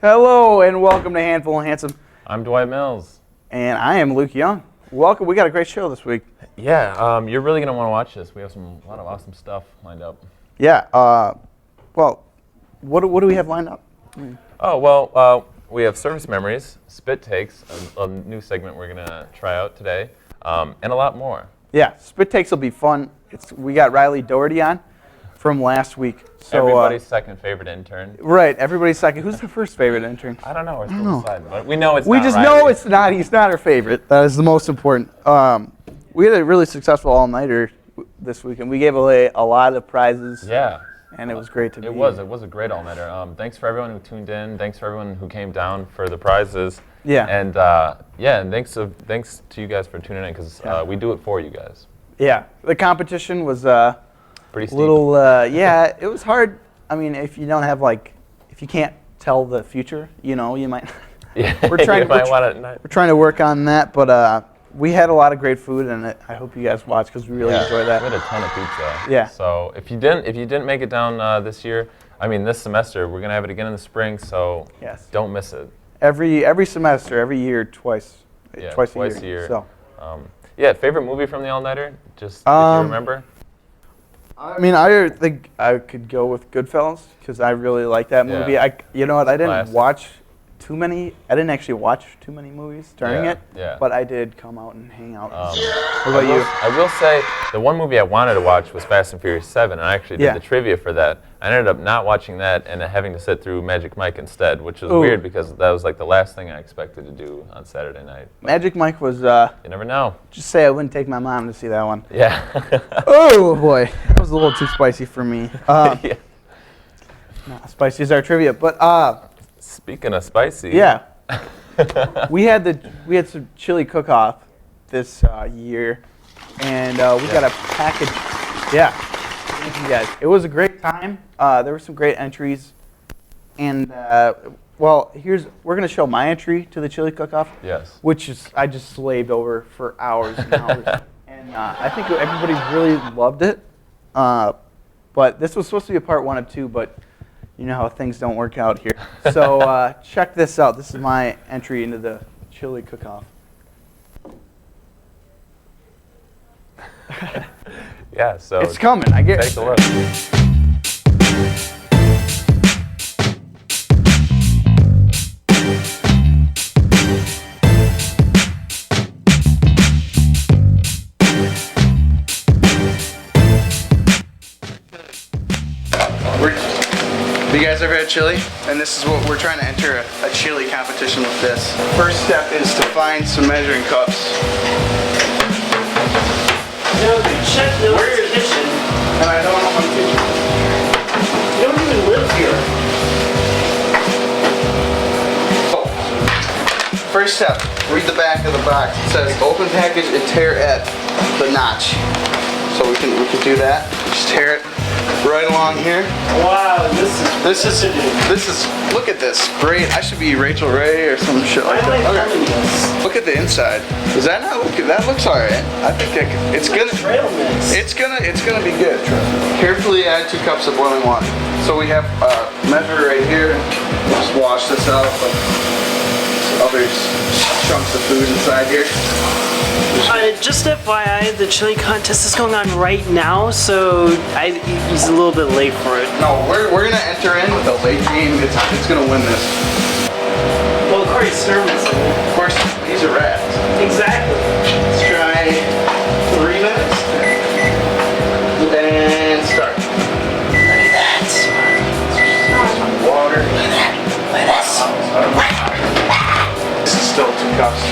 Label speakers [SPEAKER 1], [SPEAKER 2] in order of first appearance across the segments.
[SPEAKER 1] Hello and welcome to Handful and Handsome.
[SPEAKER 2] I'm Dwight Mills.
[SPEAKER 1] And I am Luke Young. Welcome. We got a great show this week.
[SPEAKER 2] Yeah, you're really going to want to watch this. We have a lot of awesome stuff lined up.
[SPEAKER 1] Yeah. Well, what do we have lined up?
[SPEAKER 2] We have Service Memories, Spit Takes, a new segment we're going to try out today, and a lot more.
[SPEAKER 1] Yeah, Spit Takes will be fun. We got Riley Doherty on from last week. So,
[SPEAKER 2] everybody's second favorite intern.
[SPEAKER 1] Right, everybody's second. Who's the first favorite intern?
[SPEAKER 2] I don't know. We're still deciding, but we know it's not
[SPEAKER 1] We just
[SPEAKER 2] Riley.
[SPEAKER 1] know it's not. He's not our favorite. That is the most important. We had a really successful all-nighter this week, and we gave away a lot of prizes.
[SPEAKER 2] Yeah.
[SPEAKER 1] And it was great to be.
[SPEAKER 2] It was a great all-nighter. Thanks for everyone who tuned in. Thanks for everyone who came down for the prizes.
[SPEAKER 1] Yeah.
[SPEAKER 2] And and thanks to you guys for tuning in because we do it for you guys.
[SPEAKER 1] Yeah. The competition was
[SPEAKER 2] pretty steep.
[SPEAKER 1] It was hard. I mean, if you don't have if you can't tell the future, you might.
[SPEAKER 2] Yeah.
[SPEAKER 1] We're trying to work on that, but we had a lot of great food, and I hope you guys watch because we really enjoyed that.
[SPEAKER 2] We had a ton of pizza.
[SPEAKER 1] Yeah.
[SPEAKER 2] So if you didn't make it down this semester, we're gonna have it again in the spring. So don't miss it.
[SPEAKER 1] Every semester, every year, twice a year. So.
[SPEAKER 2] Favorite movie from the all-nighter? Just if you remember.
[SPEAKER 1] I mean, I think I could go with Goodfellas because I really like that movie.
[SPEAKER 2] Yeah.
[SPEAKER 1] You know what? I didn't watch too many. I didn't actually watch too many movies during it.
[SPEAKER 2] Yeah.
[SPEAKER 1] But I did come out and hang out.
[SPEAKER 2] What
[SPEAKER 1] about you?
[SPEAKER 2] I will say the one movie I wanted to watch was Fast and Furious 7, and I actually did the trivia for that. I ended up not watching that and having to sit through Magic Mike instead, which was weird because that was the last thing I expected to do on Saturday night. But
[SPEAKER 1] Magic Mike was.
[SPEAKER 2] You never know.
[SPEAKER 1] Just say I wouldn't take my mom to see that one.
[SPEAKER 2] Yeah.
[SPEAKER 1] Oh boy, that was a little too spicy for me. Yeah. Not spicy is our trivia, but
[SPEAKER 2] speaking of spicy.
[SPEAKER 1] Yeah. we had some chili cook-off this year, and we got a package. Yeah, thank you guys. It was a great time. There were some great entries, and we're gonna show my entry to the chili cook-off.
[SPEAKER 2] Yes.
[SPEAKER 1] Which is I just slaved over for hours and hours, and I think everybody really loved it. But this was supposed to be a part 1 of 2, but. You know how things don't work out here. So check this out. This is my entry into the chili cook-off.
[SPEAKER 2] Yeah, so
[SPEAKER 1] it's coming. I guess.
[SPEAKER 2] Take a look.
[SPEAKER 1] You guys ever had chili? And this is what we're trying to enter a chili competition with this. First step is to find some measuring cups.
[SPEAKER 3] Check the kitchen.
[SPEAKER 1] And I don't know how to kitchen.
[SPEAKER 3] You don't even live here.
[SPEAKER 1] So, first step, read the back of the box. It says open package and tear at the notch. So we can do that. Just tear it right along here.
[SPEAKER 3] Wow,
[SPEAKER 1] this is look at this. Great. I should be Rachel Ray or some shit like that. Okay. Look at the inside. Does that not look? That looks alright. I think it's gonna be good. Carefully add 2 cups of boiling water. So we have a measure right here. Just wash this out. Other chunks of food inside here.
[SPEAKER 3] Just FYI, the chili contest is going on right now, so he's a little bit late for it.
[SPEAKER 1] No, we're gonna enter in with a late game. It's gonna win this.
[SPEAKER 3] Well, Corey Sturman's in it.
[SPEAKER 1] Of course, these are rats.
[SPEAKER 3] Exactly.
[SPEAKER 1] Let's try 3 minutes. And start. Look at that. Some water. This is still 2 cups.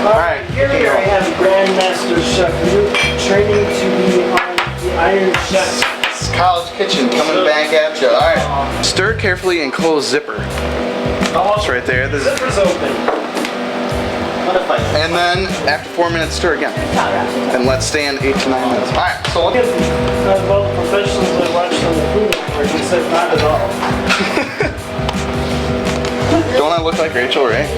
[SPEAKER 1] Alright,
[SPEAKER 3] here I have Grandmaster Chef Luke training to be on the Iron Chef.
[SPEAKER 1] It's College Kitchen coming back at you. Alright. Stir carefully and close zipper. It's right there.
[SPEAKER 3] The zipper's open.
[SPEAKER 1] And then after 4 minutes, stir again. And let stand 8 to 9 minutes. Alright, so look at
[SPEAKER 3] all the professionals I watched on the Food Network, he said not at all.
[SPEAKER 1] Don't I look like Rachel Ray?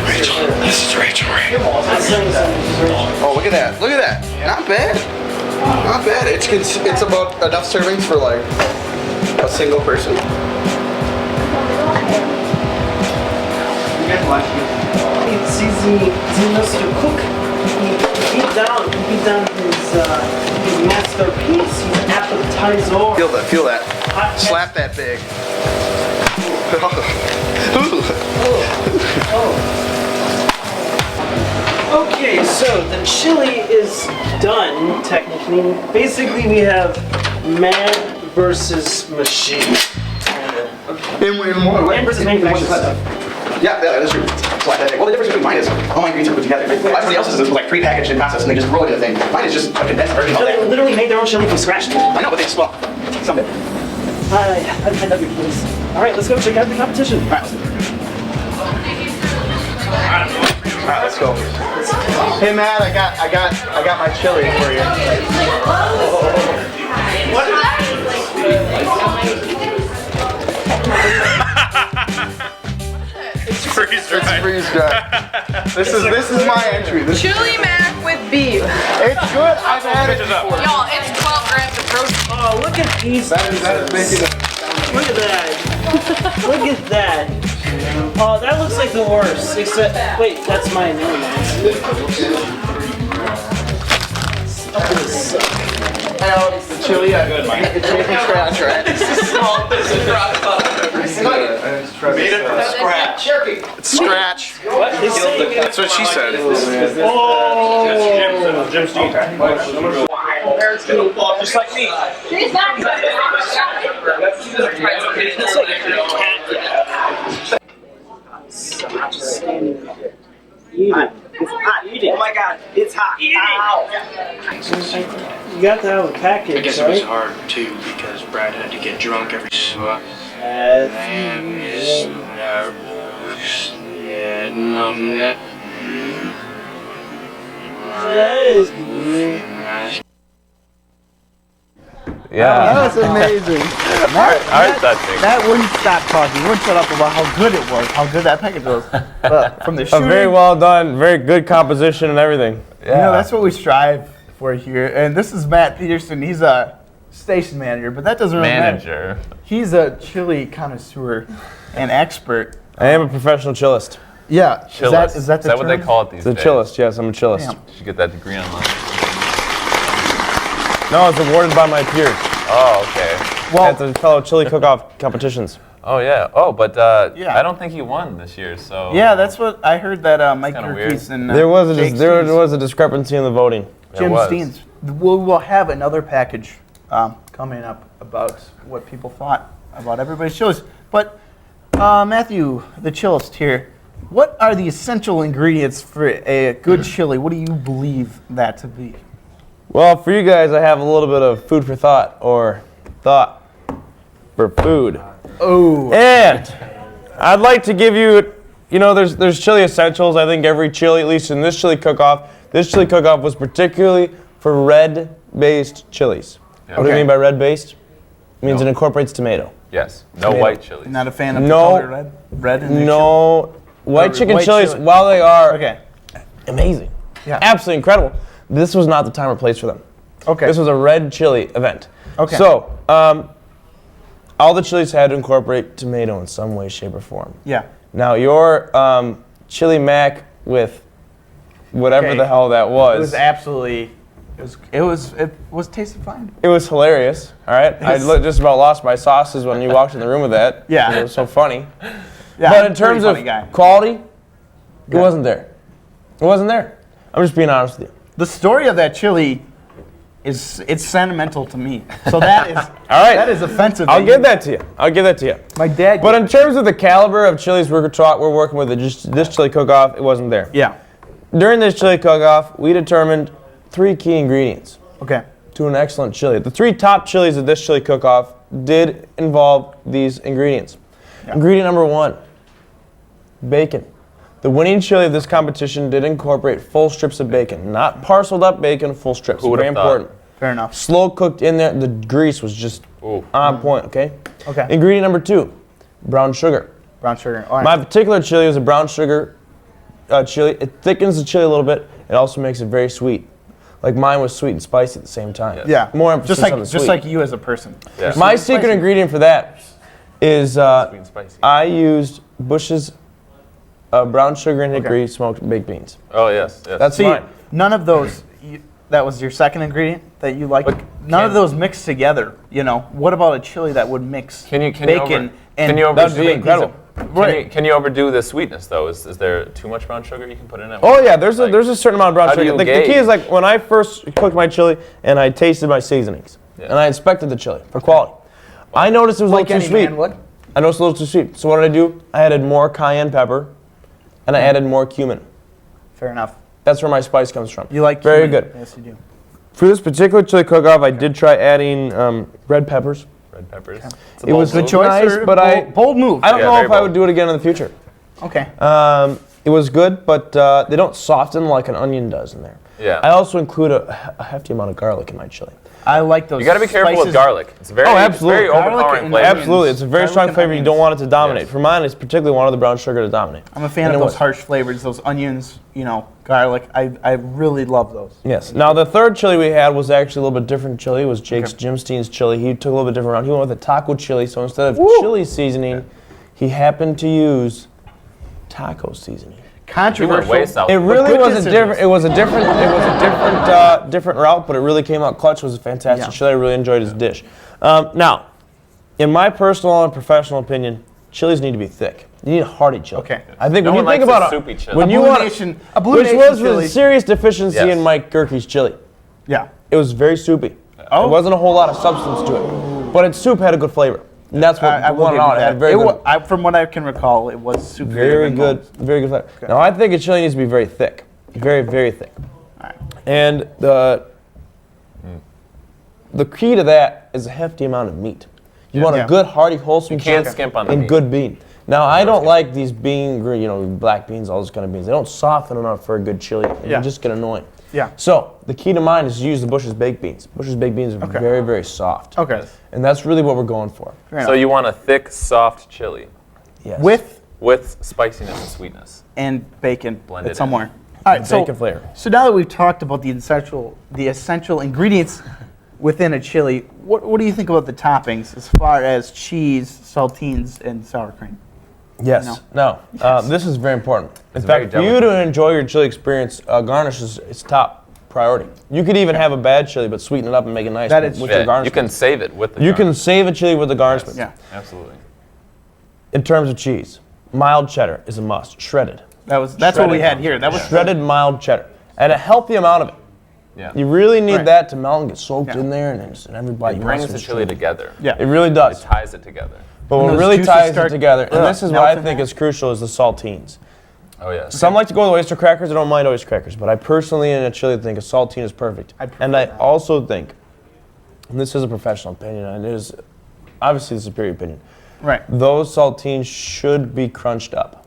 [SPEAKER 1] Rachel, this is Rachel Ray. Oh, look at that. Look at that. Not bad. Not bad. It's about enough servings for like a single person.
[SPEAKER 3] he knows to cook. He beat down his masterpiece. He's appetizer.
[SPEAKER 1] Feel that.
[SPEAKER 3] Hot
[SPEAKER 1] Slap that big.
[SPEAKER 3] Okay, so the chili is done, technically. Basically, we have man versus machine.
[SPEAKER 1] In what way?
[SPEAKER 3] Man versus manufacturer.
[SPEAKER 1] Yeah, that is true. So well, the difference between mine is all my ingredients are put together. Everybody else's is like pre-packaged and processed, and they just roll it in a thing. Mine is just a condensed version of
[SPEAKER 3] They
[SPEAKER 1] that.
[SPEAKER 3] literally made their own chili from scratch.
[SPEAKER 1] I know, but they swap some of it.
[SPEAKER 3] I love your place. All right, let's go check out the competition.
[SPEAKER 1] All right, let's go. Hey Matt, I got my chili for you.
[SPEAKER 2] It's freeze dry.
[SPEAKER 1] It's freeze dry. This is my entry. This
[SPEAKER 4] Chili mac with beef.
[SPEAKER 1] it's good. I've had it before.
[SPEAKER 4] Y'all, it's 12 grams of protein.
[SPEAKER 3] Oh, look at these.
[SPEAKER 1] That is making it.
[SPEAKER 3] Look at that. Look at that. Oh, that looks like the worst. Except, wait, that's mine. Never mind.
[SPEAKER 1] The chili, it's made from scratch, right?
[SPEAKER 2] Made it from scratch.
[SPEAKER 1] It's scratch.
[SPEAKER 3] What?
[SPEAKER 1] That's what she said.
[SPEAKER 3] Oh.
[SPEAKER 2] Jim's team. Just like me.
[SPEAKER 3] Just standing there. Eat it. It's hot. Eat it.
[SPEAKER 5] Oh my god, it's hot.
[SPEAKER 3] Eat it. You got to have a package,
[SPEAKER 5] I guess
[SPEAKER 3] right?
[SPEAKER 5] it was hard too because Brad had to get drunk every
[SPEAKER 2] Yeah.
[SPEAKER 6] That was amazing. That wouldn't stop talking. Wouldn't shut up about how good it was, how good that package was. From the shooting,
[SPEAKER 7] Very well done, very good composition and everything.
[SPEAKER 6] you know, that's what we strive for here. And this is Matt Peterson. He's a station manager, but that doesn't really matter. He's a chili connoisseur and expert.
[SPEAKER 7] I am a professional chillist.
[SPEAKER 6] Yeah,
[SPEAKER 2] Chilist.
[SPEAKER 6] is that the
[SPEAKER 2] what they
[SPEAKER 6] term?
[SPEAKER 2] call it these
[SPEAKER 7] The
[SPEAKER 2] days?
[SPEAKER 7] chillist, yes, I'm a chillist.
[SPEAKER 6] Damn.
[SPEAKER 2] You should get that degree online.
[SPEAKER 7] No, it's awarded by my peers
[SPEAKER 2] Oh, okay.
[SPEAKER 6] Well,
[SPEAKER 7] at the fellow chili cook-off competitions.
[SPEAKER 2] Oh, yeah. Oh, but
[SPEAKER 6] Yeah.
[SPEAKER 2] I don't think he won this year, so...
[SPEAKER 6] yeah, that's what I heard that Mike
[SPEAKER 2] kinda
[SPEAKER 6] Gerkes and
[SPEAKER 7] There was
[SPEAKER 6] Jake
[SPEAKER 7] a discrepancy in the voting.
[SPEAKER 6] Jim
[SPEAKER 2] was.
[SPEAKER 6] Steens. We'll have another package coming up about what people thought about everybody's chilies. But Matthew, the chillist here, what are the essential ingredients for a good chili? What do you believe that to be?
[SPEAKER 7] Well, for you guys, I have a little bit of food for thought, or thought for food.
[SPEAKER 6] Oh,
[SPEAKER 7] And I'd like to give you, there's chili essentials. I think every chili, at least in this chili cook-off was particularly for red-based chilies.
[SPEAKER 2] Yeah.
[SPEAKER 7] What do you
[SPEAKER 6] Okay.
[SPEAKER 7] mean by red-based? It means
[SPEAKER 2] No.
[SPEAKER 7] it incorporates tomato.
[SPEAKER 2] Yes. No white chilies.
[SPEAKER 6] not a fan of the
[SPEAKER 7] No.
[SPEAKER 6] color red? Red in the
[SPEAKER 7] No, white chicken
[SPEAKER 6] white
[SPEAKER 7] chilies,
[SPEAKER 6] chili.
[SPEAKER 7] while they are
[SPEAKER 6] chili? Okay.
[SPEAKER 7] amazing,
[SPEAKER 6] Yeah.
[SPEAKER 7] absolutely incredible, this was not the time or place for them.
[SPEAKER 6] Okay.
[SPEAKER 7] This was a red chili event.
[SPEAKER 6] Okay.
[SPEAKER 7] So, all the chilies had to incorporate tomato in some way, shape, or form.
[SPEAKER 6] Yeah.
[SPEAKER 7] Now, your chili mac with whatever
[SPEAKER 6] Okay.
[SPEAKER 7] the hell that
[SPEAKER 6] It was
[SPEAKER 7] was,
[SPEAKER 6] absolutely. It was tasted fine.
[SPEAKER 7] it was hilarious. All right, I just about lost my sauces when you walked in the room with that.
[SPEAKER 6] Yeah.
[SPEAKER 7] It was so funny.
[SPEAKER 6] Yeah.
[SPEAKER 7] But
[SPEAKER 6] I'm
[SPEAKER 7] in
[SPEAKER 6] a
[SPEAKER 7] terms
[SPEAKER 6] pretty
[SPEAKER 7] of
[SPEAKER 6] funny guy.
[SPEAKER 7] quality, it wasn't there. It wasn't there. I'm just being honest with you.
[SPEAKER 6] The story of that chili it's sentimental to me. So that is
[SPEAKER 7] All right.
[SPEAKER 6] that is offensive.
[SPEAKER 7] I'll give that to you.
[SPEAKER 6] My dad.
[SPEAKER 7] But in terms of the caliber of chilies we're working with, this chili cook-off, it wasn't there.
[SPEAKER 6] yeah.
[SPEAKER 7] During this chili cook-off, we determined 3 key ingredients
[SPEAKER 6] Okay.
[SPEAKER 7] to an excellent chili. The 3 top chilies of this chili cook-off did involve these ingredients.
[SPEAKER 6] Yeah.
[SPEAKER 7] Ingredient number 1, bacon. The winning chili of this competition did incorporate full strips of bacon, not parceled up bacon, full strips.
[SPEAKER 2] Who would've
[SPEAKER 7] Very
[SPEAKER 2] thought?
[SPEAKER 7] important.
[SPEAKER 6] Fair enough.
[SPEAKER 7] Slow cooked in there. The grease was just
[SPEAKER 2] Ooh.
[SPEAKER 7] on point. Okay.
[SPEAKER 6] Okay.
[SPEAKER 7] Ingredient number 2, brown sugar.
[SPEAKER 6] Brown sugar. All right.
[SPEAKER 7] My particular chili is a brown sugar chili. It thickens the chili a little bit. It also makes it very sweet. Like mine was sweet and spicy at the same time.
[SPEAKER 6] yeah.
[SPEAKER 7] More emphasis
[SPEAKER 6] just like
[SPEAKER 7] on the
[SPEAKER 6] just
[SPEAKER 7] sweet.
[SPEAKER 6] like you as a person.
[SPEAKER 2] Yeah.
[SPEAKER 7] My secret ingredient for that is
[SPEAKER 2] Sweet and spicy.
[SPEAKER 7] I used Bush's brown sugar and hickory smoked baked beans.
[SPEAKER 2] Oh yes.
[SPEAKER 7] That's
[SPEAKER 6] See,
[SPEAKER 7] mine.
[SPEAKER 6] none of those. That was your second ingredient that you like. None of those mixed together. You know, what about a chili that would mix bacon and
[SPEAKER 7] That'd be incredible.
[SPEAKER 2] Can you overdo the sweetness though? Is there too much brown sugar you can put in it?
[SPEAKER 7] Oh yeah, there's a certain amount of brown
[SPEAKER 2] how do
[SPEAKER 7] sugar.
[SPEAKER 2] you
[SPEAKER 7] The key
[SPEAKER 2] gauge?
[SPEAKER 7] is like when I first cooked my chili and I tasted my seasonings and I inspected the chili for quality. I noticed it was a little too sweet. I noticed a little too sweet. So what did I do? I added more cayenne pepper and I added more cumin.
[SPEAKER 6] Fair enough.
[SPEAKER 7] That's where my spice comes from.
[SPEAKER 6] You like
[SPEAKER 7] very
[SPEAKER 6] cumin?
[SPEAKER 7] good.
[SPEAKER 6] Yes, you do.
[SPEAKER 7] For this particular chili cook-off, I did try adding red peppers.
[SPEAKER 2] Red peppers.
[SPEAKER 7] It was
[SPEAKER 6] Good choice,
[SPEAKER 7] nice,
[SPEAKER 6] or
[SPEAKER 7] but
[SPEAKER 6] bold move.
[SPEAKER 7] I don't
[SPEAKER 2] Yeah,
[SPEAKER 7] know
[SPEAKER 2] very
[SPEAKER 7] if I would
[SPEAKER 2] bold.
[SPEAKER 7] do it again in the future.
[SPEAKER 6] Okay.
[SPEAKER 7] It was good, but they don't soften like an onion does in there.
[SPEAKER 2] Yeah.
[SPEAKER 7] I also include a hefty amount of garlic in my chili.
[SPEAKER 6] I like those.
[SPEAKER 2] You got to be careful with
[SPEAKER 6] spices.
[SPEAKER 2] garlic. It's very,
[SPEAKER 7] absolutely.
[SPEAKER 2] It's very
[SPEAKER 6] Garlic
[SPEAKER 2] overpowering
[SPEAKER 6] and
[SPEAKER 2] flavor.
[SPEAKER 6] onions.
[SPEAKER 7] Absolutely, it's a very
[SPEAKER 6] Garlic
[SPEAKER 7] strong
[SPEAKER 6] and
[SPEAKER 7] flavor. You
[SPEAKER 6] onions.
[SPEAKER 7] don't want it to dominate.
[SPEAKER 2] Yes.
[SPEAKER 7] For mine, it's particularly wanted the brown sugar to dominate.
[SPEAKER 6] I'm a fan
[SPEAKER 7] And
[SPEAKER 6] of
[SPEAKER 7] it
[SPEAKER 6] those
[SPEAKER 7] was.
[SPEAKER 6] harsh flavors, those onions, you know, garlic. I really love those.
[SPEAKER 7] Yes. Now the third chili we had was actually a little bit different chili. It was Jake's Jim Steen's chili. He took a little bit different route. He went with a taco chili. So instead of chili seasoning, he happened to use taco seasoning.
[SPEAKER 2] You went
[SPEAKER 6] Controversial.
[SPEAKER 2] way south.
[SPEAKER 7] It really
[SPEAKER 6] good
[SPEAKER 7] was a
[SPEAKER 6] decisions.
[SPEAKER 7] different. It was a different route, but it really came out clutch. It was a fantastic chili. I really enjoyed his dish. Now, in my personal and professional opinion, chilies need to be thick. You need a hearty chili.
[SPEAKER 6] Okay.
[SPEAKER 7] I think
[SPEAKER 2] No
[SPEAKER 7] when
[SPEAKER 2] one
[SPEAKER 7] you think
[SPEAKER 2] likes
[SPEAKER 7] about
[SPEAKER 2] a
[SPEAKER 7] it,
[SPEAKER 2] soupy chili.
[SPEAKER 7] when
[SPEAKER 6] A
[SPEAKER 7] you
[SPEAKER 6] Blue
[SPEAKER 7] want,
[SPEAKER 6] Nation- a Blue
[SPEAKER 7] which
[SPEAKER 6] Nation
[SPEAKER 7] was
[SPEAKER 6] chili.
[SPEAKER 7] a serious deficiency
[SPEAKER 2] Yes.
[SPEAKER 7] in Mike Gerke's chili.
[SPEAKER 6] Yeah.
[SPEAKER 7] It was very soupy.
[SPEAKER 6] Oh.
[SPEAKER 7] There wasn't a whole lot of substance to it, but its soup had a good flavor. And that's what
[SPEAKER 6] I will
[SPEAKER 7] won it
[SPEAKER 6] give
[SPEAKER 7] out.
[SPEAKER 6] you
[SPEAKER 7] It had
[SPEAKER 6] that.
[SPEAKER 7] very good.
[SPEAKER 6] From what I can recall, it was super
[SPEAKER 7] Very good, very good flavor. Now I think a chili needs to be very thick, very, very thick.
[SPEAKER 6] Alright.
[SPEAKER 7] And the key to that is a hefty amount of meat. You want
[SPEAKER 6] Yeah.
[SPEAKER 7] a good, hearty, wholesome
[SPEAKER 2] You can't
[SPEAKER 7] chili
[SPEAKER 2] skimp on the
[SPEAKER 7] and
[SPEAKER 2] meat.
[SPEAKER 7] good bean. Now I don't like these bean, black beans, all those kind of beans. They don't soften enough for a good chili. And
[SPEAKER 6] Yeah.
[SPEAKER 7] You just get annoying.
[SPEAKER 6] Yeah.
[SPEAKER 7] So the key to mine is to use the Bush's baked beans. Bush's baked beans are very, very soft.
[SPEAKER 6] Okay.
[SPEAKER 7] And that's really what we're going for.
[SPEAKER 6] Fair
[SPEAKER 2] So
[SPEAKER 6] enough.
[SPEAKER 2] you want a thick, soft chili
[SPEAKER 7] Yes.
[SPEAKER 2] with spiciness and sweetness.
[SPEAKER 6] and bacon
[SPEAKER 2] Blended in.
[SPEAKER 6] somewhere. All right.
[SPEAKER 7] bacon flavor.
[SPEAKER 6] So now that we've talked about the essential ingredients within a chili, what do you think about the toppings as far as cheese, saltines, and sour cream?
[SPEAKER 7] Yes. No. This is very important. In
[SPEAKER 2] It's very
[SPEAKER 7] fact, for you
[SPEAKER 2] delicate.
[SPEAKER 7] to enjoy your chili experience, garnish is top priority. You could even have a bad chili, but sweeten it up and make it nice
[SPEAKER 6] That
[SPEAKER 7] with
[SPEAKER 6] is
[SPEAKER 7] your
[SPEAKER 6] true.
[SPEAKER 2] Yeah, you
[SPEAKER 7] garnish.
[SPEAKER 2] can save it with the
[SPEAKER 7] You can
[SPEAKER 2] garnish.
[SPEAKER 7] save a chili with the garnishment.
[SPEAKER 6] Yeah.
[SPEAKER 2] Absolutely.
[SPEAKER 7] In terms of cheese, mild cheddar is a must. Shredded.
[SPEAKER 6] That's what we had here. That was
[SPEAKER 7] Shredded mild cheddar. And a healthy amount of it.
[SPEAKER 2] Yeah.
[SPEAKER 7] You really need
[SPEAKER 6] Right.
[SPEAKER 7] that to melt and get soaked
[SPEAKER 6] Yeah.
[SPEAKER 7] in there, and everybody
[SPEAKER 2] It
[SPEAKER 7] wants
[SPEAKER 2] brings
[SPEAKER 7] some
[SPEAKER 2] the chili
[SPEAKER 7] chili.
[SPEAKER 2] together.
[SPEAKER 6] Yeah.
[SPEAKER 7] It really
[SPEAKER 2] It
[SPEAKER 7] does.
[SPEAKER 2] ties it together.
[SPEAKER 7] But
[SPEAKER 6] And
[SPEAKER 7] what
[SPEAKER 6] those
[SPEAKER 7] really
[SPEAKER 6] juices
[SPEAKER 7] ties it
[SPEAKER 6] start-
[SPEAKER 7] together, and this is what I
[SPEAKER 6] melting
[SPEAKER 7] think
[SPEAKER 6] there.
[SPEAKER 7] is crucial, is the saltines.
[SPEAKER 2] Oh yes.
[SPEAKER 7] Some like to go with oyster crackers. I don't mind oyster crackers, but I personally in a chili think a saltine is perfect.
[SPEAKER 6] I prefer
[SPEAKER 7] And I
[SPEAKER 6] that.
[SPEAKER 7] also think, and this is a professional opinion, and it is obviously the superior opinion,
[SPEAKER 6] right.
[SPEAKER 7] those saltines should be crunched up.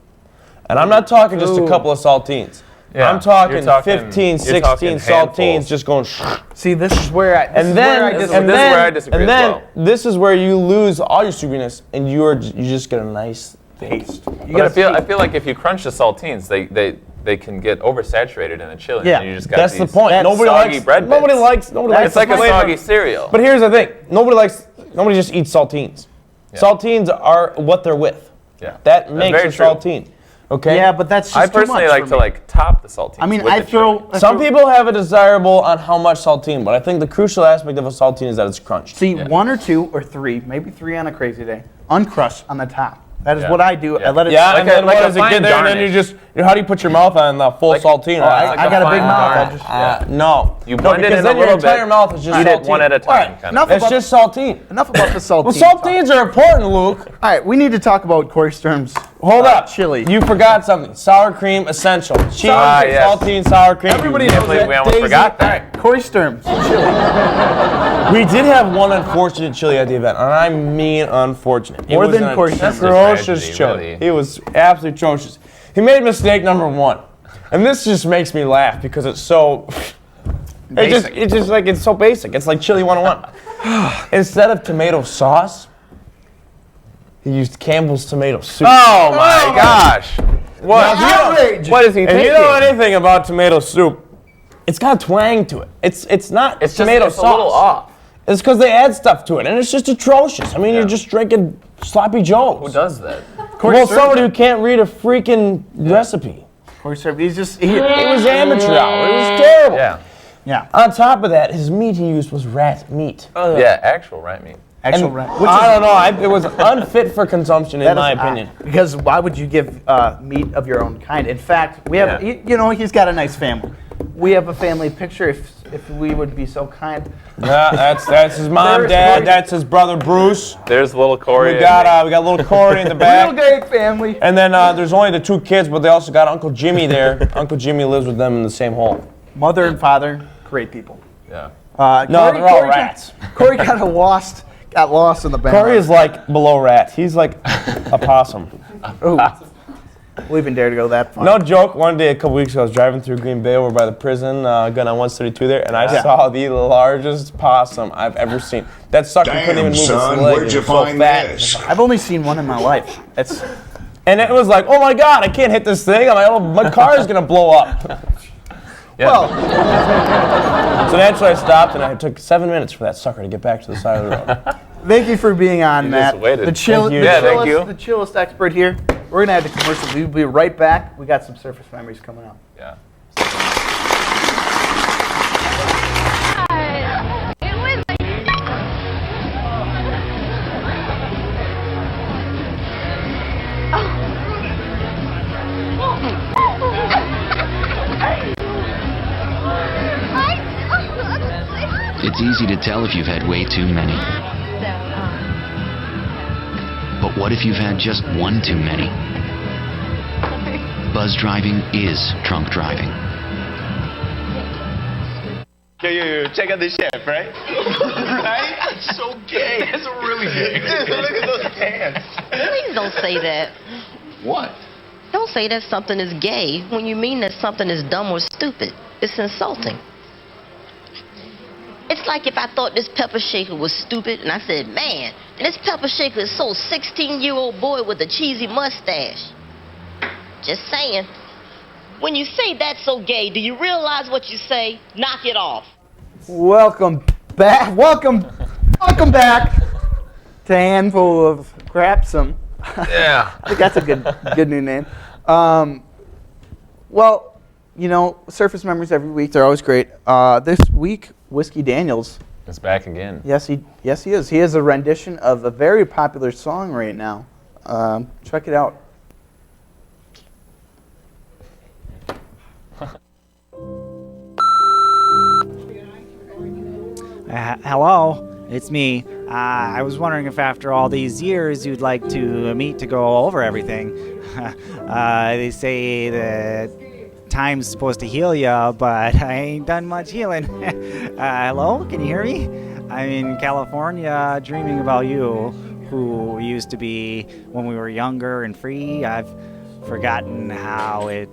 [SPEAKER 7] And I'm not talking just a
[SPEAKER 6] Ooh.
[SPEAKER 7] couple of saltines.
[SPEAKER 2] Yeah,
[SPEAKER 7] I'm talking,
[SPEAKER 2] you're talking-
[SPEAKER 7] 15,
[SPEAKER 2] you're
[SPEAKER 7] 16
[SPEAKER 2] talking
[SPEAKER 7] saltines
[SPEAKER 2] handfuls.
[SPEAKER 7] just going.
[SPEAKER 6] See, this is where I.
[SPEAKER 7] And then,
[SPEAKER 2] This is
[SPEAKER 7] and
[SPEAKER 2] where
[SPEAKER 7] then,
[SPEAKER 2] I disagree
[SPEAKER 7] and
[SPEAKER 2] as
[SPEAKER 7] then
[SPEAKER 2] well.
[SPEAKER 7] this is where you lose all your soupiness, and you just get a nice taste.
[SPEAKER 6] You
[SPEAKER 2] But I
[SPEAKER 6] gotta
[SPEAKER 2] feel like if you crunch the saltines, they can get oversaturated in a chili.
[SPEAKER 6] Yeah,
[SPEAKER 2] and you just got
[SPEAKER 7] That's the
[SPEAKER 2] these
[SPEAKER 7] point.
[SPEAKER 6] That's
[SPEAKER 7] Nobody
[SPEAKER 2] soggy
[SPEAKER 7] likes.
[SPEAKER 2] bread
[SPEAKER 7] Nobody
[SPEAKER 2] bits.
[SPEAKER 7] likes. Nobody likes.
[SPEAKER 2] It's like
[SPEAKER 7] the
[SPEAKER 2] a
[SPEAKER 7] flavor.
[SPEAKER 2] soggy cereal.
[SPEAKER 7] But here's the thing: nobody just eats saltines.
[SPEAKER 2] Yeah.
[SPEAKER 7] Saltines are what they're with.
[SPEAKER 2] Yeah.
[SPEAKER 7] That
[SPEAKER 2] That's
[SPEAKER 7] makes
[SPEAKER 2] very
[SPEAKER 7] a
[SPEAKER 2] true.
[SPEAKER 7] saltine. Okay.
[SPEAKER 6] Yeah, but that's just
[SPEAKER 2] I
[SPEAKER 6] too much
[SPEAKER 2] personally like
[SPEAKER 6] for
[SPEAKER 2] to
[SPEAKER 6] me.
[SPEAKER 2] like top the saltines.
[SPEAKER 6] I mean,
[SPEAKER 2] with
[SPEAKER 6] I
[SPEAKER 2] the chili.
[SPEAKER 6] throw.
[SPEAKER 7] Some people have a desirable on how much saltine, but I think the crucial aspect of a saltine is that it's crunched.
[SPEAKER 6] See,
[SPEAKER 2] Yeah.
[SPEAKER 6] 1 or 2 or 3, maybe 3 on a crazy day, uncrushed on the top. That is
[SPEAKER 2] Yeah.
[SPEAKER 6] what I do.
[SPEAKER 2] Yeah.
[SPEAKER 6] I let it.
[SPEAKER 7] Yeah,
[SPEAKER 2] Like
[SPEAKER 7] and
[SPEAKER 2] a-
[SPEAKER 7] then
[SPEAKER 2] like
[SPEAKER 7] what
[SPEAKER 2] a
[SPEAKER 7] does it
[SPEAKER 2] fine
[SPEAKER 7] get there? And then
[SPEAKER 2] garnish.
[SPEAKER 7] you just, how do you put your mouth on the full saltine?
[SPEAKER 6] Oh, I got a big
[SPEAKER 2] fine
[SPEAKER 6] mouth. I
[SPEAKER 2] garnish.
[SPEAKER 6] just-
[SPEAKER 7] No.
[SPEAKER 2] You
[SPEAKER 7] No,
[SPEAKER 2] blend it
[SPEAKER 7] because
[SPEAKER 2] in
[SPEAKER 7] then
[SPEAKER 2] a
[SPEAKER 7] your
[SPEAKER 2] little bit.
[SPEAKER 7] entire mouth is just
[SPEAKER 2] Eat
[SPEAKER 7] saltine.
[SPEAKER 2] it one at a time.
[SPEAKER 6] All right,
[SPEAKER 2] kind
[SPEAKER 6] enough
[SPEAKER 2] of.
[SPEAKER 7] It's
[SPEAKER 6] about-
[SPEAKER 7] just saltine.
[SPEAKER 6] Enough about the saltines.
[SPEAKER 7] Well, saltines are important, Luke.
[SPEAKER 6] All right, we need to talk about Corey Sturm's.
[SPEAKER 7] Hold up.
[SPEAKER 6] Chili.
[SPEAKER 7] You forgot something. Sour cream essential. Cheese,
[SPEAKER 2] yes.
[SPEAKER 7] saltine, sour cream.
[SPEAKER 6] Everybody
[SPEAKER 2] Can't
[SPEAKER 6] knows
[SPEAKER 2] believe
[SPEAKER 6] that.
[SPEAKER 2] we almost
[SPEAKER 7] Daisy.
[SPEAKER 2] forgot that.
[SPEAKER 6] Corey Sturm's chili.
[SPEAKER 7] We did have one unfortunate chili at the event, and I mean unfortunate.
[SPEAKER 6] More
[SPEAKER 7] it was
[SPEAKER 6] than
[SPEAKER 7] an
[SPEAKER 6] Corey Sturm.
[SPEAKER 7] atrocious
[SPEAKER 2] Tragedy,
[SPEAKER 7] chili.
[SPEAKER 2] really.
[SPEAKER 7] He was absolutely atrocious. He made mistake number 1, and this just makes me laugh because it's so. It's just like it's so basic. It's like chili 101. Instead of tomato sauce, he used Campbell's tomato soup.
[SPEAKER 2] Oh my gosh! What?
[SPEAKER 6] Outrage.
[SPEAKER 2] What is he
[SPEAKER 7] If
[SPEAKER 2] thinking?
[SPEAKER 7] you know anything about tomato soup, it's got twang to it. It's not
[SPEAKER 2] It's just
[SPEAKER 7] tomato
[SPEAKER 2] it's
[SPEAKER 7] sauce.
[SPEAKER 2] a little off.
[SPEAKER 7] It's because they add stuff to it, and it's just atrocious. I mean, you're just drinking sloppy joes.
[SPEAKER 2] Who does that?
[SPEAKER 7] Well, somebody who can't read a freaking recipe.
[SPEAKER 6] Corey served. He's just he
[SPEAKER 7] was amateur hour. It was terrible.
[SPEAKER 6] yeah.
[SPEAKER 7] On top of that, his meat he used was rat meat.
[SPEAKER 2] Yeah, actual rat meat.
[SPEAKER 6] Actual
[SPEAKER 7] And
[SPEAKER 6] rat.
[SPEAKER 7] I don't know. It was unfit for consumption, in my opinion.
[SPEAKER 6] Because why would you give meat of your own kind? In fact, we have, you know, he's got a nice family. We have a family picture if we would be so kind.
[SPEAKER 7] Yeah, that's his mom, dad. That's his brother Bruce.
[SPEAKER 2] There's little Corey.
[SPEAKER 7] We got little Corey in the back.
[SPEAKER 6] Real great family.
[SPEAKER 7] And then there's only the 2 kids, but they also got Uncle Jimmy there. Uncle Jimmy lives with them in the same home.
[SPEAKER 6] Mother and father, great people.
[SPEAKER 2] Yeah.
[SPEAKER 7] No, they're all rats.
[SPEAKER 6] Corey got lost in the back.
[SPEAKER 7] Corey is like below rat. He's like a possum.
[SPEAKER 6] Ooh. We'll even dare to go that far.
[SPEAKER 7] No joke. One day, a couple weeks ago, I was driving through Green Bay over by the prison, going on 132 there, and I saw the largest possum I've ever seen. That sucker couldn't even move his leg.
[SPEAKER 8] Where'd you find this?
[SPEAKER 6] I've only seen one in my life.
[SPEAKER 7] And it was like, oh my God, I can't hit this thing. I'm like, oh, my car is gonna blow up.
[SPEAKER 2] Yeah.
[SPEAKER 6] Well,
[SPEAKER 7] So naturally, I stopped, and it took 7 minutes for that sucker to get back to the side of the road.
[SPEAKER 6] thank you for being on, Matt.
[SPEAKER 2] just waited.
[SPEAKER 6] The
[SPEAKER 2] Thank you. Yeah, thank you.
[SPEAKER 6] The chillest expert here. We're gonna have the commercials. We'll be right back. We got some surface memories coming up.
[SPEAKER 2] Yeah.
[SPEAKER 9] It's easy to tell if you've had way too many. But what if you've had just one too many? Buzz driving is drunk driving.
[SPEAKER 1] Yo, check out this chef, right? Right? That's so gay. That's really gay. Look at those pants.
[SPEAKER 10] Please don't say that.
[SPEAKER 1] What?
[SPEAKER 10] Don't say that something is gay when you mean that something is dumb or stupid. It's insulting. It's like if I thought this pepper shaker was stupid and I said, man, this pepper shaker is so 16-year-old boy with a cheesy mustache. Just saying. When you say that's so gay, do you realize what you say? Knock it off.
[SPEAKER 6] Welcome back. Welcome back to Handful of Crapsome.
[SPEAKER 2] Yeah.
[SPEAKER 6] I think that's a good new name. Well, you know, surface memories every week. They're always great. This week, Whiskey Daniels.
[SPEAKER 2] It's back again.
[SPEAKER 6] Yes, he is. He has a rendition of a very popular song right now. Check it out.
[SPEAKER 11] Hello, it's me. I was wondering if after all these years you'd like to meet to go over everything. They say that time's supposed to heal ya, but I ain't done much healing. Hello, can you hear me? I'm in California dreaming about you, who we used to be when we were younger and free. I've forgotten how it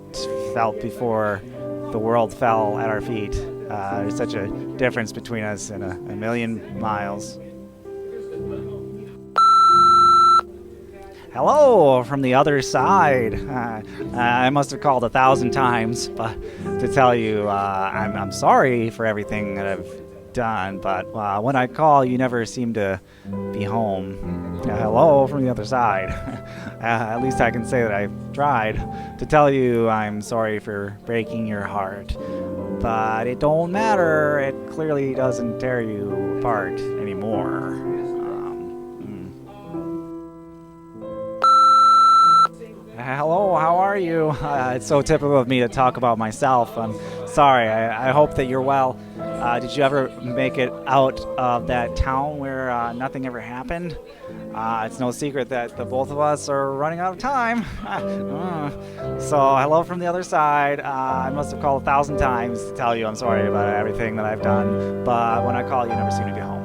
[SPEAKER 11] felt before the world fell at our feet. There's such a difference between us in a million miles. Hello from the other side. I must have called 1,000 times, but to tell you I'm sorry for everything that I've done. But when I call, you never seem to be home. Hello from the other side. At least I can say that I've tried to tell you I'm sorry for breaking your heart. But it don't matter. It clearly doesn't tear you apart anymore. Hello, how are you? It's so typical of me to talk about myself. I'm sorry. I hope that you're well. Did you ever make it out of that town where nothing ever happened? It's no secret that the both of us are running out of time. So, hello from the other side. I must have called 1,000 times to tell you I'm sorry about everything that I've done. But when I call, you never seem to be home.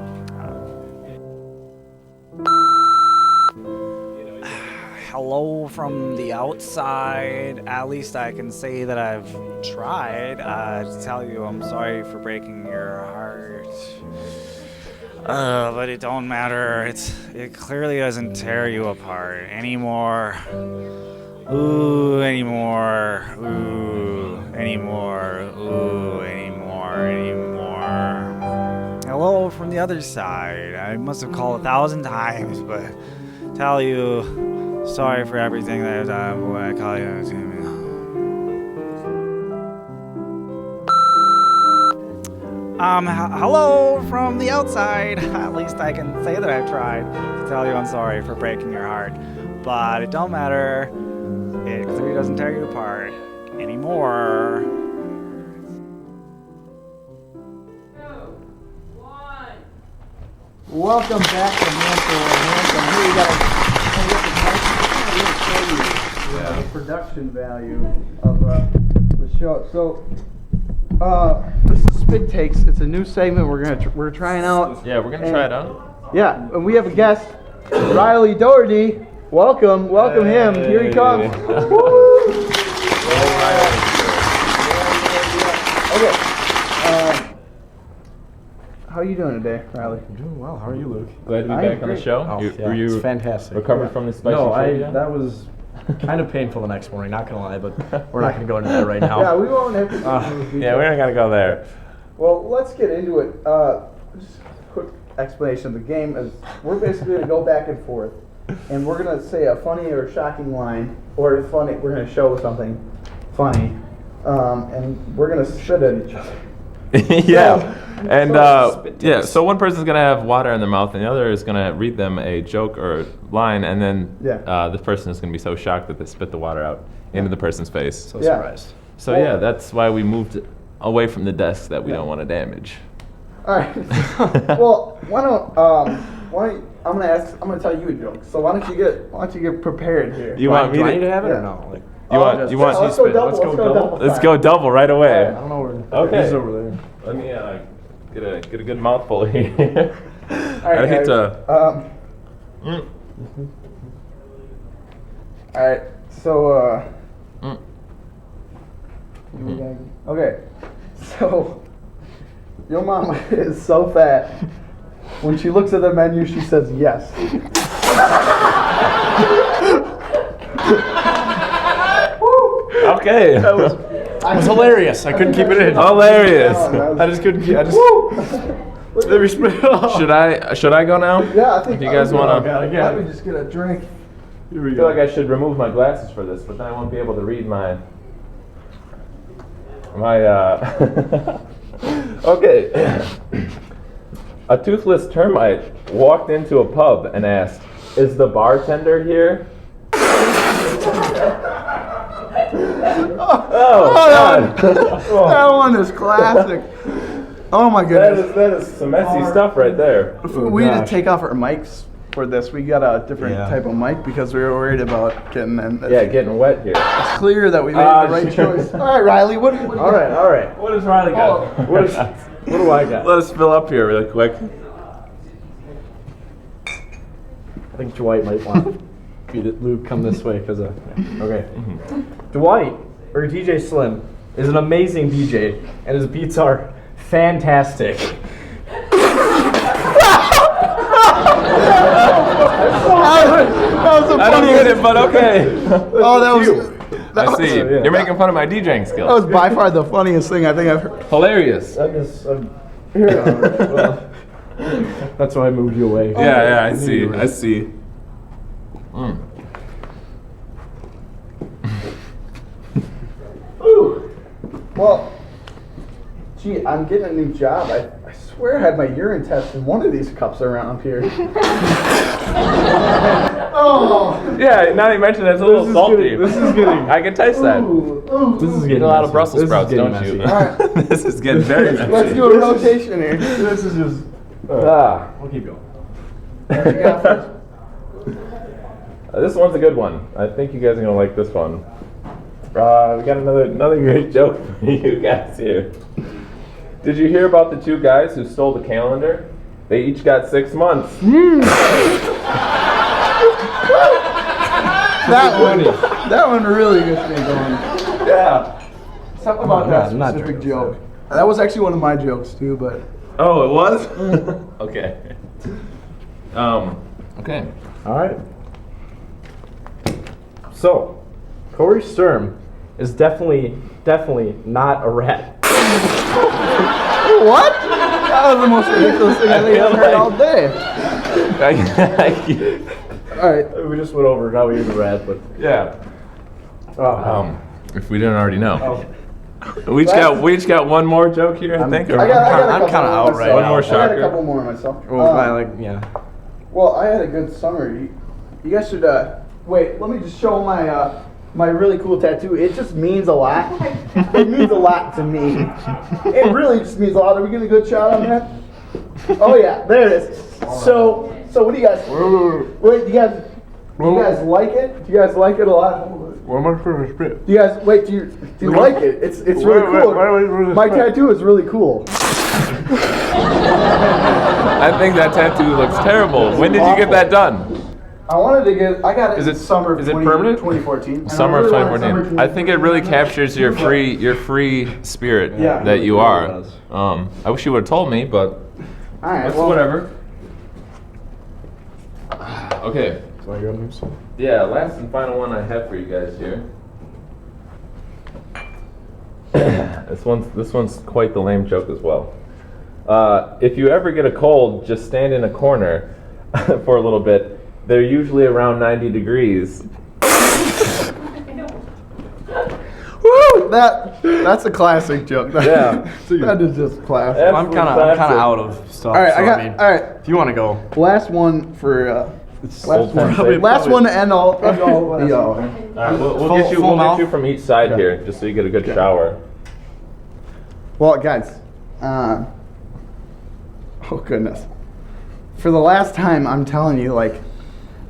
[SPEAKER 11] Hello from the outside. At least I can say that I've tried to tell you I'm sorry for breaking your heart. But it don't matter. It clearly doesn't tear you apart anymore. Ooh, anymore. Ooh, anymore. Ooh, anymore. Hello from the other side. I must have called 1,000 times, but tell you Sorry for everything that I call you. Hello from the outside. At least I can say that I've tried to tell you I'm sorry for breaking your heart. But it don't matter. It clearly doesn't tear you apart anymore.
[SPEAKER 6] Welcome back to Handsome. Here you got the production value of the show. So, this is Spit Takes. It's a new segment we're trying out.
[SPEAKER 2] Yeah, we're gonna try it out.
[SPEAKER 6] Yeah, and we have a guest, Riley Doherty. Welcome him. Here he comes. Woo! Okay. How are you doing today, Riley?
[SPEAKER 8] I'm doing well. How are you, Luke?
[SPEAKER 2] Glad to be back on the show.
[SPEAKER 8] Oh,
[SPEAKER 2] Were you
[SPEAKER 8] it's fantastic.
[SPEAKER 2] recovered from the spicy
[SPEAKER 8] No,
[SPEAKER 2] trivia?
[SPEAKER 8] that was kind of painful the next morning, not gonna lie, but we're not gonna go into that right now.
[SPEAKER 6] Yeah, we won't have to.
[SPEAKER 2] Yeah, we're not gonna go there.
[SPEAKER 6] Well, let's get into it. Just a quick explanation of the game is we're basically gonna go back and forth, and we're gonna say a funny or shocking line, or funny. We're gonna show something funny, and we're gonna spit at each other.
[SPEAKER 2] Yeah. And so one person's gonna have water in their mouth, and the other is gonna read them a joke or line, and then the person is gonna be so shocked that they spit the water out into the person's face.
[SPEAKER 8] So surprised.
[SPEAKER 2] So yeah, that's why we moved away from the desk that we don't want to damage.
[SPEAKER 6] All right. Well, why don't I'm gonna tell you a joke. So why don't you get prepared here?
[SPEAKER 2] You want me
[SPEAKER 8] do I need
[SPEAKER 2] to
[SPEAKER 8] to have it or no? Like,
[SPEAKER 2] you want
[SPEAKER 6] let's go double.
[SPEAKER 2] Let's go double right away.
[SPEAKER 8] I don't know where.
[SPEAKER 2] Okay.
[SPEAKER 8] He's over there.
[SPEAKER 2] Let me get a good mouthful here.
[SPEAKER 6] All right,
[SPEAKER 2] I hate to.
[SPEAKER 6] All right. So okay. So your mama is so fat. When she looks at the menu, she says yes.
[SPEAKER 2] Okay.
[SPEAKER 8] That was hilarious. I couldn't keep it in.
[SPEAKER 2] Hilarious.
[SPEAKER 8] I just couldn't keep. Let me spit it off.
[SPEAKER 2] Should I go now?
[SPEAKER 6] Yeah, I think.
[SPEAKER 2] If you guys wanna.
[SPEAKER 6] Let me just get a drink.
[SPEAKER 8] Here we
[SPEAKER 2] I feel like I should remove my glasses for this, but then I won't be able to read my. Okay. A toothless termite walked into a pub and asked, "Is the bartender here?"
[SPEAKER 6] That one is classic. Oh my goodness.
[SPEAKER 2] That is some messy stuff right there.
[SPEAKER 6] We need to take off our mics for this. We got a different type of mic because we were worried about
[SPEAKER 2] getting wet here.
[SPEAKER 6] It's clear that we made the right choice. All right, Riley, what do you
[SPEAKER 8] All right.
[SPEAKER 2] What does Riley got?
[SPEAKER 8] What do I got?
[SPEAKER 2] Let us fill up here really quick.
[SPEAKER 8] I think Dwight might want to beat it. Luke, come this way, because okay. Dwight, or DJ Slim, is an amazing DJ, and his beats are fantastic.
[SPEAKER 6] That was a
[SPEAKER 2] I don't
[SPEAKER 6] funny
[SPEAKER 2] get it, but okay.
[SPEAKER 6] Oh, that was.
[SPEAKER 2] I see. You're making fun of my DJing skills.
[SPEAKER 6] That was by far the funniest thing I think I've heard.
[SPEAKER 2] Hilarious.
[SPEAKER 8] That's why I moved you away.
[SPEAKER 2] Yeah, I see. I see.
[SPEAKER 6] Ooh. Well, gee, I'm getting a new job. I swear I had my urine test in one of these cups around here. Oh.
[SPEAKER 2] Yeah, now you mention it, it's a little salty.
[SPEAKER 8] This is getting.
[SPEAKER 2] I can taste that.
[SPEAKER 8] This is
[SPEAKER 2] You
[SPEAKER 8] getting
[SPEAKER 2] eat a lot of
[SPEAKER 8] messy.
[SPEAKER 2] Brussels
[SPEAKER 8] This is
[SPEAKER 2] sprouts,
[SPEAKER 8] getting
[SPEAKER 2] don't you?
[SPEAKER 8] messy.
[SPEAKER 6] All right.
[SPEAKER 2] This is getting very messy.
[SPEAKER 6] Let's do a rotation here.
[SPEAKER 8] This is just. We'll keep going.
[SPEAKER 6] What you got first?
[SPEAKER 2] This one's a good one. I think you guys are gonna like this one. We got another great joke for you guys here. Did you hear about the two guys who stole the calendar? They each got 6 months.
[SPEAKER 6] That one really gets me going.
[SPEAKER 2] Yeah.
[SPEAKER 6] Something about that specific joke. That was actually one of my jokes too, but.
[SPEAKER 2] Oh, it was? Okay. Okay.
[SPEAKER 8] All right. So, Corey Sturm is definitely not a rat.
[SPEAKER 6] What? That was the most ridiculous thing I think I've heard all day. All right.
[SPEAKER 8] We just went over how we use a rat, but
[SPEAKER 2] Yeah. If we didn't already know.
[SPEAKER 8] oh.
[SPEAKER 2] We each got one more joke here, I think. Or
[SPEAKER 6] I got a
[SPEAKER 8] I'm
[SPEAKER 6] couple
[SPEAKER 8] kind of
[SPEAKER 6] more
[SPEAKER 8] out
[SPEAKER 6] myself.
[SPEAKER 8] right
[SPEAKER 2] One
[SPEAKER 8] now.
[SPEAKER 2] more
[SPEAKER 6] I got a
[SPEAKER 2] shocker.
[SPEAKER 6] couple more myself.
[SPEAKER 8] Well, yeah.
[SPEAKER 6] Well, I had a good summer. You guys should wait. Let me just show my my really cool tattoo. It just means a lot. It means a lot to me. It really just means a lot. Are we getting a good shot on that? Oh yeah, there it is. So what do you guys? Wait, do you guys like it? Do you guys like it a lot?
[SPEAKER 8] What am I supposed to spit?
[SPEAKER 6] Do you guys wait? Do you like it? It's really cool. My tattoo is really cool.
[SPEAKER 2] I think that tattoo looks terrible. When did you get that done?
[SPEAKER 6] I wanted to get. I got it.
[SPEAKER 2] Is
[SPEAKER 6] in
[SPEAKER 2] it-
[SPEAKER 6] summer of
[SPEAKER 2] is it permanent?
[SPEAKER 6] 2014. And
[SPEAKER 2] Summer
[SPEAKER 6] I
[SPEAKER 2] of
[SPEAKER 6] really wanted
[SPEAKER 2] 2014. I think it really captures your free spirit
[SPEAKER 6] Yeah.
[SPEAKER 2] that you
[SPEAKER 8] It
[SPEAKER 2] are.
[SPEAKER 8] does.
[SPEAKER 2] I wish you would have told me, but
[SPEAKER 6] All right.
[SPEAKER 2] it's
[SPEAKER 6] Well,
[SPEAKER 2] whatever. Okay.
[SPEAKER 8] So I go news.
[SPEAKER 2] Yeah, last and final one I have for you guys here. This one's quite the lame joke as well. If you ever get a cold, just stand in a corner for a little bit. They're usually around 90 degrees.
[SPEAKER 6] woo! That's a classic joke.
[SPEAKER 2] Yeah.
[SPEAKER 6] That is just classic.
[SPEAKER 8] I'm kind of out of stuff.
[SPEAKER 6] All right,
[SPEAKER 8] so,
[SPEAKER 6] I
[SPEAKER 8] mean,
[SPEAKER 6] got. All right.
[SPEAKER 8] If you want to go,
[SPEAKER 6] Last one for.
[SPEAKER 2] Old time sake.
[SPEAKER 6] Last one to end all. End all.
[SPEAKER 2] All right, we'll get you.
[SPEAKER 8] full
[SPEAKER 2] We'll
[SPEAKER 8] mouth?
[SPEAKER 2] get you from each side here, just so you get a good shower.
[SPEAKER 6] Well, guys. Oh goodness. For the last time, I'm telling you, like,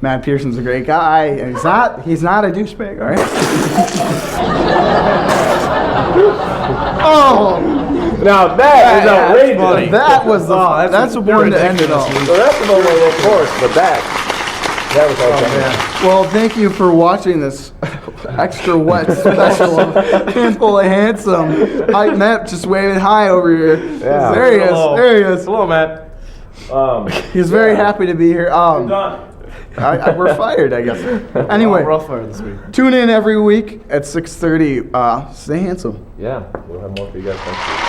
[SPEAKER 6] Matt Peterson's a great guy, and he's not a douchebag, all right? Oh,
[SPEAKER 2] Now that is outrageous.
[SPEAKER 8] funny.
[SPEAKER 6] that was the that's the one to end it on.
[SPEAKER 2] The rest of them were of course, but that was outrageous.
[SPEAKER 6] Well, thank you for watching this extra wet special of Handful of Handsome. Matt just waving hi over here.
[SPEAKER 2] Yeah.
[SPEAKER 6] There he is.
[SPEAKER 2] Hello.
[SPEAKER 6] There he is.
[SPEAKER 2] Hello, Matt.
[SPEAKER 6] He's very happy to be here. We're fired, I guess. Anyway,
[SPEAKER 8] rough fire this week.
[SPEAKER 6] tune in every week at 6:30. Stay handsome.
[SPEAKER 2] Yeah, we'll have more for you guys next week.